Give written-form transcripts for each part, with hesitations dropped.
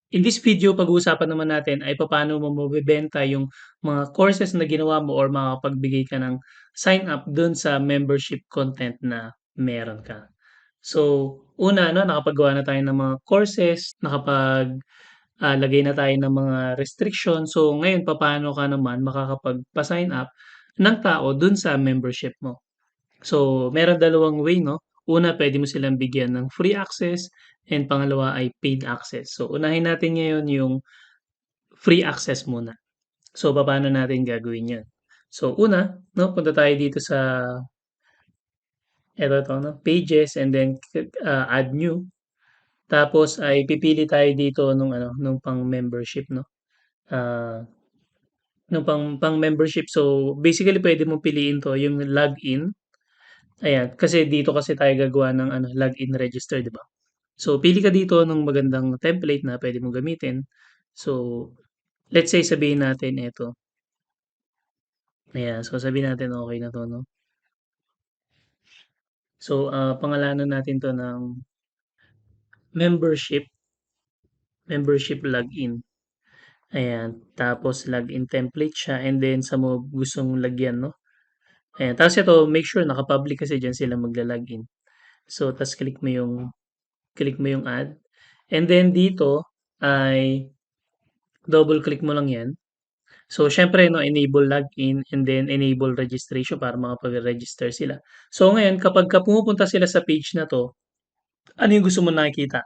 In this video, pag-uusapan naman natin ay papaano mo mabebenta yung mga courses na ginawa mo or makakapagbigay ka ng sign up dun sa membership content na meron ka. So, una, no, nakapagawa na tayo ng mga courses, lagay na tayo ng mga restriction. So, ngayon, papaano ka naman makakapagpa-sign up ng tao dun sa membership mo? So, meron dalawang way 'no. Una, puwede mo silang bigyan ng free access and pangalawa ay paid access. So, unahin natin ngayon yung free access muna. So, papaano natin gagawin 'yan? So, una 'no, punta tayo dito sa 'no, pages and then add new. Tapos ay pipili tayo dito nung pang-membership 'no, ah, nung pang-membership. So, basically puwede mong piliin 'to, yung login. Ayan, kasi tayo gagawa ng login register, 'di ba? So, pili ka dito ng magandang template na pwede mong gamitin. So, let's say sabihin natin eto, ayan. So, sabihin natin okey na 'to 'no. So, pangalanan natin 'to ng membership, membership login, ayan. Tapos login template siya and then sa mo gustong lagyan 'no, ayan. Tapos ito make sure naka-public kasi diyan sila magla-login. So, ta's click mo yung add and then dito ay double click mo lang 'yan. So, siyempre 'no, enable login and then enable registration para makapag-register sila. So, ngayon kapagka pumupunta sila sa page na 'to, ano yung gusto mong nakikita?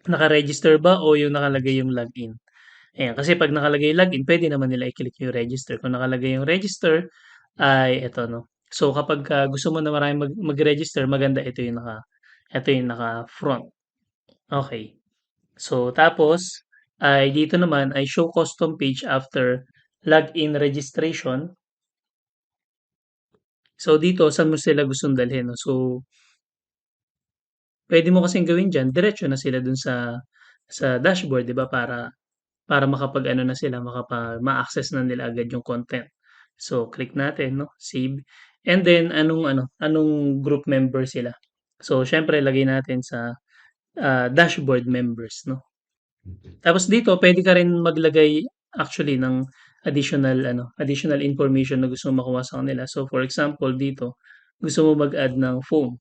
Naka-register ba o yung nakalagay yung login? Ayan, kasi 'pag nakalagay yung login puwede naman nila i-click yung register. Kung nakalagay yung register ay eto 'no. So, kapagka gusto mo na maraming mag-register maganda ito yung naka-front. Okey. So, tapos ay dito naman ay show custom page after login registration. So, dito saan mo sila gustong dalhin 'no. So, puwede mo kasing gawin diyan diretso na sila dun sa dashboard 'di ba para makapag-ano na sila ma-access na nila agad yung content. So, click natin 'no, save and then anong group member sila. So, siyempre lagay natin sa, dashboard members 'no. Tapos dito puwede ka rin maglagay actually ng additional information na gusto mong makuha sa kanila. So, for example dito, gusto mo mag-add ng phone,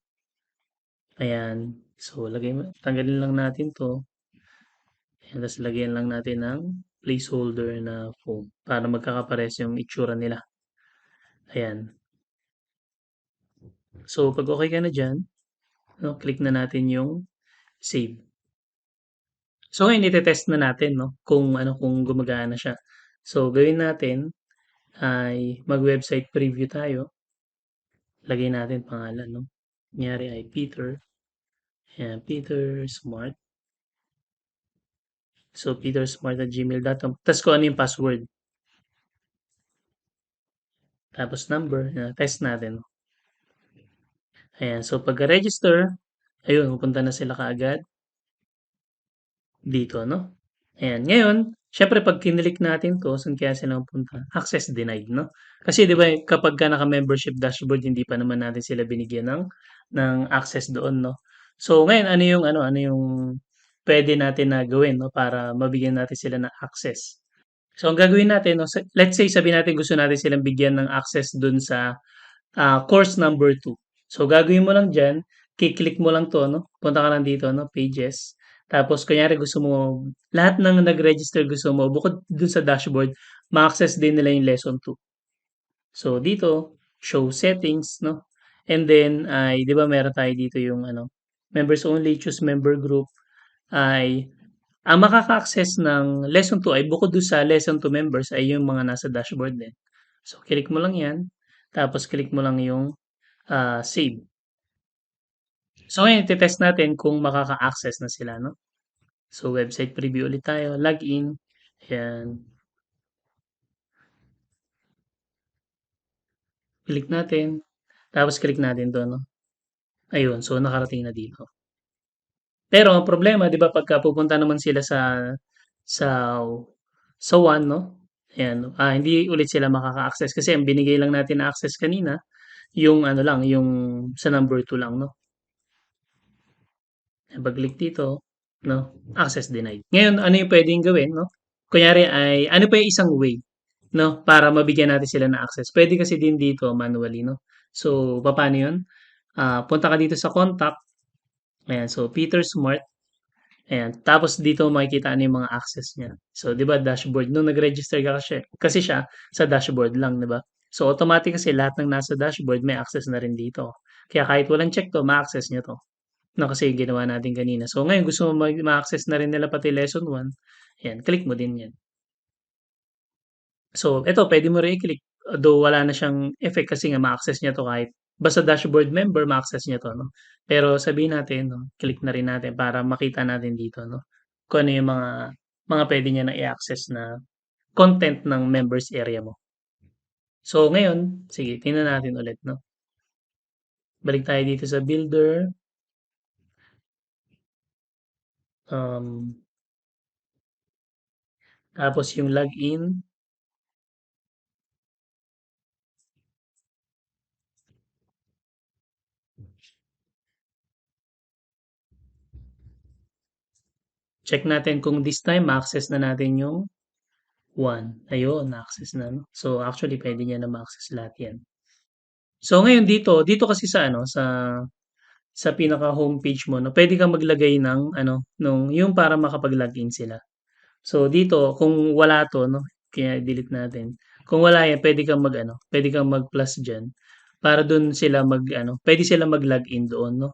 ayan. So, tanggalin lang natin 'to, ayan ta's lagyan lang natin ng placeholder na phone para magkakaparehas yung itsura nila, ayan. So, 'pag okey ka na diyan 'no, click na natin yung save. So, ngayon ite-test na natin 'no, kung gumagana siya. So, gawin natin ay mag-website preview tayo. Lagay natin pangalan 'no, kunyari ay Peter, ayan, Peter Smart. So, petersmart@gmail.com ta's kung ano yung password, tapos number, test natin. Ayan, so pagka-register, ayun pupunta na sila kaagad dito 'no. Ayan, ngayon siyempre 'pag kinlik natin 'to, saan kaya sila pupunta? Access denied 'no. Kasi 'di ba kapagka naka-membership dashboard hindi pa naman natin sila binigyan ng access doon 'no. So, ngayon ano yung puwede natin na gawin 'no para mabigyan natin sila ng access. So, ang gagawin natin 'no, let's say sabihin natin gusto natin silang bigyan ng access dun sa course number 2. So, gagawin mo lang diyan, ki-click mo lang 'to 'no, punta ka lang dito 'no, pages. Tapos kunyari gusto mo lahat ng nag-register gusto mo bukod dun sa dashboard, ma-access din nila yung lesson 2. So, dito, show settings 'no, and then ay 'di ba meron tayo dito yung members only, choose member group, ay ang makaka-access ng lesson 2 ay bukod dun sa lesson 2 members ay yung mga nasa dashboard din. So, click mo lang 'yan, tapos click mo lang yung save. So ngayon ite-test natin kung makaka-access na sila 'no. So website preview ulit tayo, login, ayan, click natin, tapos click natin 'to 'no. Ayun, so nakarating na dito. Pero ang problema 'di ba pagka pupunta naman sila sa sa one 'no, ayan, hindi ulit sila makaka-access kasi ang binigay lang natin na access kanina yung yung sa number 2 lang 'no. Pag-click dito 'no, access denied. Ngayon ano yung puwedeng gawin 'no, kunyari ay ano pa yung isang way 'no, para mabigyan natin sila ng access. Puwede kasi din dito manually 'no. So, papaano yun? Punta ka dito sa contact, ayan, so Peter Smart, ayan. Tapos dito makikita ano yung mga access niya. So, 'di ba dashboard nung nag-register ka kasi siya sa dashboard lang, 'di ba? So, automatic kasi lahat ng nasa dashboard may access na rin dito. Kaya kahit walang check 'to, ma-access niyo 'to. 'No, kasi ginawa natin kanina. So, ngayon gusto mo ma-access na rin nila pati lesson 1, ayan, click mo din 'yan. So, eto puwede mo rin i-click, though wala na siyang effect kasi nga ma-access niya 'to kahit basta dashboard member ma-access niya 'to 'no. Pero sabihin natin 'no, click na rin natin para makita natin dito 'no, kung ano yung mga puwede niya na i-access na content ng members area mo. So, ngayon, sige tingnan natin ulit 'no. Balik tayo dito sa builder, um, tapos yung login, check natin kung this time ma-access na natin yung 1. Ayun, na-access na 'no. So, actually puwede niya na ma-access lahat 'yan. So, ngayon dito kasi sa ano, sa pinaka-homepage mo 'no, puwede kang maglagay ng ano, yung para makapag-login sila. So, dito kung wala 'to 'no, kaya delete natin. Kung wala 'yan puwede kang mag-plus diyan para dun sila mag-ano, puwede silang mag-login doon 'no.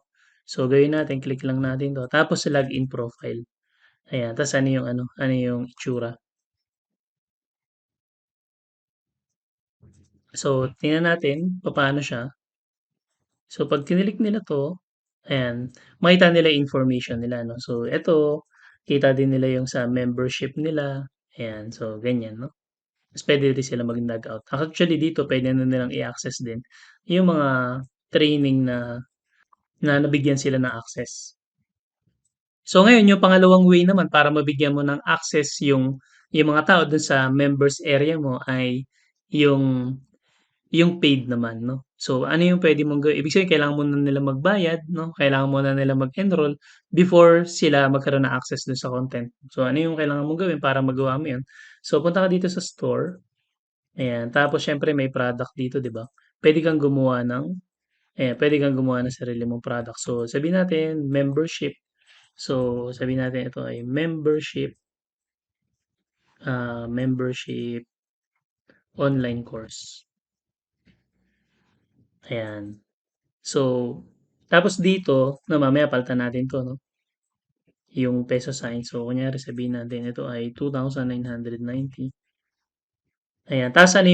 So, gawin natin click lang natin 'to tapos sa login profile, ayan. Ta's ano yung itsura. So, tingnan natin papaano siya. So, 'pag clinick nila 'to, ayan, makita nila yung information nila 'no. So, eto, kita din nila yung sa membership nila, ayan. So, ganyan 'no. Ta's puwede rin sila mag-log out. Actually dito puwede na nilang i-access din yung mga training na nabigyan sila ng access. So, ngayon yung pangalawang way naman para mabigyan mo ng access yung mga tao dun sa members area mo ay yung yung paid naman 'no. So, ano yung puwede mong gawin, ibig sabihin kailangan muna nila magbayad 'no, kailangan muna nila mag-enroll before sila magkaroon ng access dun sa content. So, ano yung kailangan mong gawin para magawa mo yun? So, punta ka dito sa store, ayan, tapos siyempre may product dito 'di ba? Puwede kang gumawa ng puwede kang gumawa ng sarili mong product. So, sabihin natin membership. So, sabihin natin ito ay membership online course, ayan. So, tapos dito na mamaya palitan natin 'to 'no, yung peso sign. So, kunyari sabihin natin ito ay 2,990, ayan. Ta's ano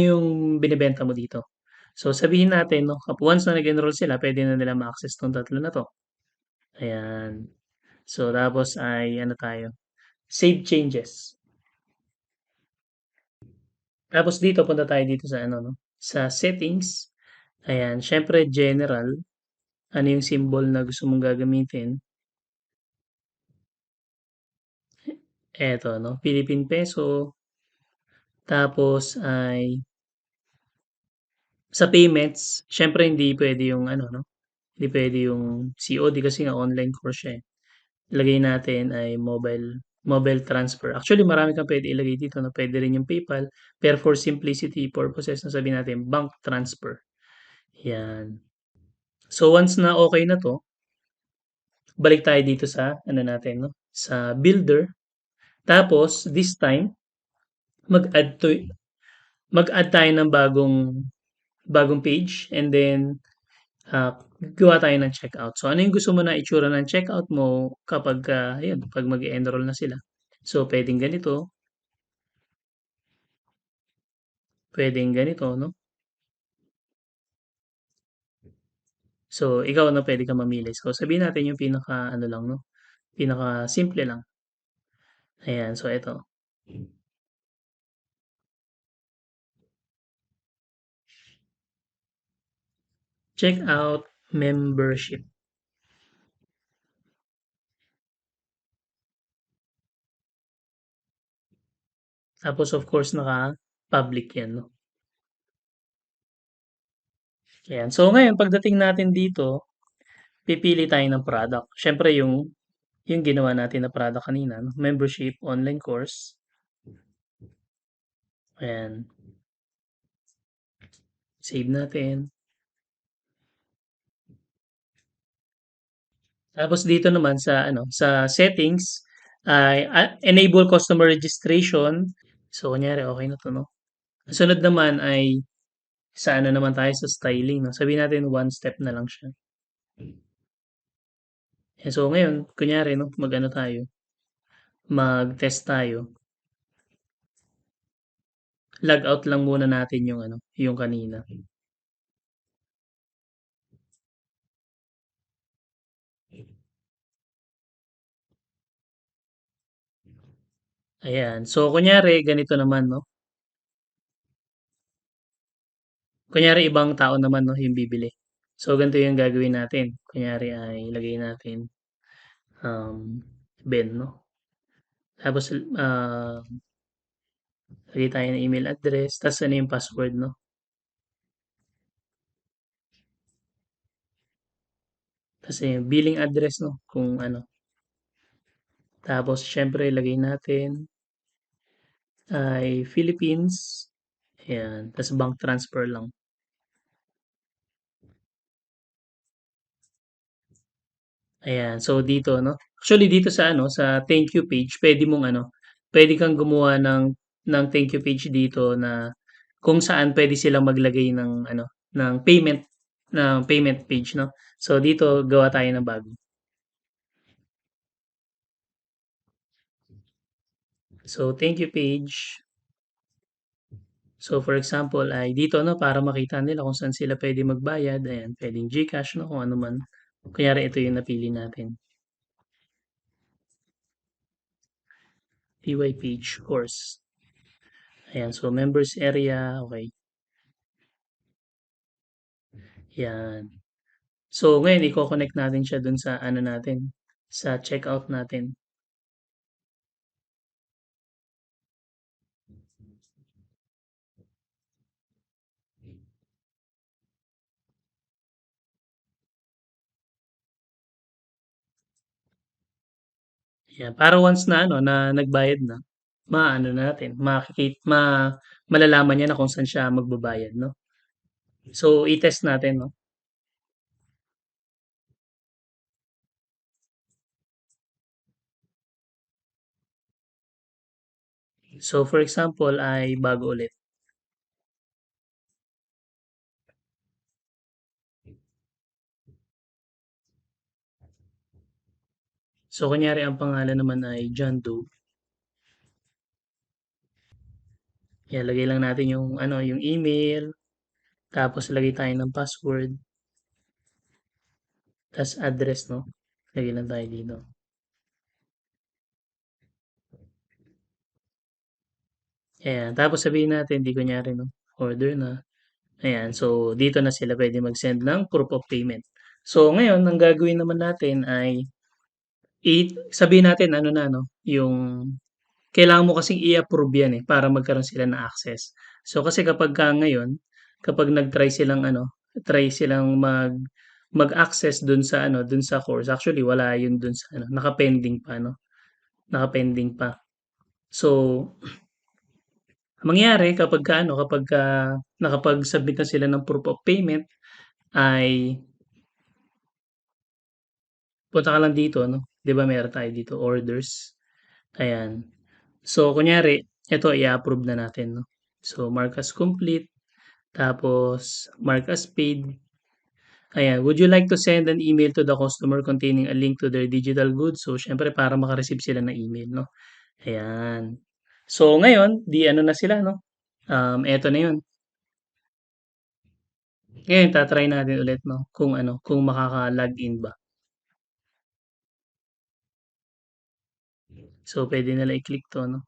yung binebenta mo dito? So, sabihin natin 'no, once na nag-enroll sila puwede na nila ma-access 'tong tatlo na 'to, ayan. So, tapos ay ano tayo, save changes. Tapos dito punta tayo dito sa ano 'no, sa settings, ayan. Siyempre general, ano yung symbol na gusto mong gagamitin, eto 'no, Philippine Peso. Tapos ay sa payments, siyempre hindi puwede yung ano 'no, hindi puwede yung COD kasi nga online course siya, eh. Ilagay natin ay mobile transfer. Actually marami kang puwede ilagay dito 'no, puwede rin yung PayPal, pero for simplicity purposes na sabihin natin bank transfer, 'yan. So once na okey na 'to, balik tayo dito sa ano natin 'no, sa builder. Tapos this time mag-add to mag-add tayo ng bagong page and then gawa tayo ng checkout. So, ano yung gusto mo na itsura ng checkout mo kapagka ayun, 'pag mag-e-enroll na sila. So, puwedeng ganito 'no. So, ikaw na puwede kang mamili. So, sabihin natin yung pinaka-ano lang 'no, pinaka-simple lang. Ayan, so eto, checkout membership. Tapos of course naka-public 'yan 'no. Ayan. So, ngayon pagdating natin dito, pipili tayo ng product. Siyempre yung yung ginawa natin na product kanina 'no, membership online course, ayan, save natin. Tapos dito naman sa ano, sa settings ay, enable customer registration. So kunyari okey na 'to 'no. Ang sunod naman ay sa ano naman tayo sa styling 'no, sabihin natin one step na lang siya. So ngayon kunyari 'no, mag-ano tayo, mag-test tayo, log out lang muna natin yung ano, yung kanina. Ayan, so kunyari ganito naman 'no, kunyari ibang tao naman 'no, yung bibili. So ganito yung gagawin natin, kunyari ay ilagay natin, Ben 'no, tapos, lagay tayo ng email address, ta's ano yung password 'no, ta's yung billing address 'no, kung ano. Tapos siyempre ilagay natin ay Philippines, ayan, ta's bank transfer lang. Ayan, so dito 'no, actually dito sa ano, sa thank you page puwede mong ano, puwede kang gumawa ng thank you page dito na kung saan puwede silang maglagay ng ano, ng payment page 'no. So dito gawa tayo ng bago. So thank you page. So for example ay dito 'no, para makita nila kung saan sila puwede magbayad, ayan, puwedeng GCash 'no, kung ano man. Kunyari ito yung napili natin, PY page course. Ayan, so members area, okey, 'yan. So ngayon iko-connect natin siya dun sa ano natin, sa checkout natin. Ayan, para once na ano, na nagbayad na, maaano na natin, malalaman niya na kung saan siya magbabayad 'no. So i-test natin 'no. So for example ay bago ulit. So kunyari ang pangalan naman ay John Doe, yan lagay lang natin yung ano, yung email, tapos lagay tayo ng password, ta's address 'no, lagay lang tayo dito. Ayan, tapos sabihin natin 'di kunyari 'no, order na, ayan. So dito na sila puwede mag-send ng proof of payment. So ngayon ang gagawin naman natin ay sabihin natin ano na 'no, yung kailangan mo kasing i-approve 'yan, eh, para magkaroon sila ng access. So kasi kapagka ngayon, kapag nag-try silang ano, try silang mag-access dun sa ano, dun sa course, actually wala yun dun sa ano, naka-pending pa 'no, naka-pending pa. So, ang mangyayari kapagka ano, kapagka nakapag-submit na sila ng proof of payment ay punta ka lang dito 'no, 'di ba meron tayo dito orders, ayan. So kunyari eto i-a-approve na natin 'no. So mark as complete, tapos mark as paid, ayan. Would you like to send an email to the customer containing a link to their digital goods? So siyempre para maka-receive sila ng email 'no, ayan. So ngayon 'di ano na sila 'no, eto na 'yun. Ngayon ta-try natin ulit 'no, kung ano, kung makaka-login ba. So puwede nila i-click 'to 'no,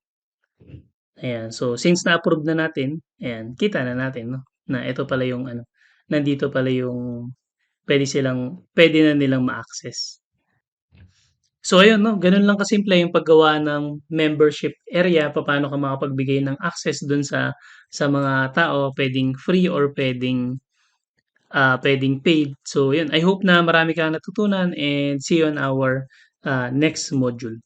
ayan. So since na-approve na natin, ayan, kita na natin 'no, na eto pala yung ano, nandito pala yung puwede na nilang ma-access. So ayun 'no, gano'n lang kasimple yung paggawa ng membership area, papaano ka makapagbigay ng access dun sa mga tao, puwedeng free or puwedeng paid. So yun, I hope na marami kang natutunan and see you on our, next module.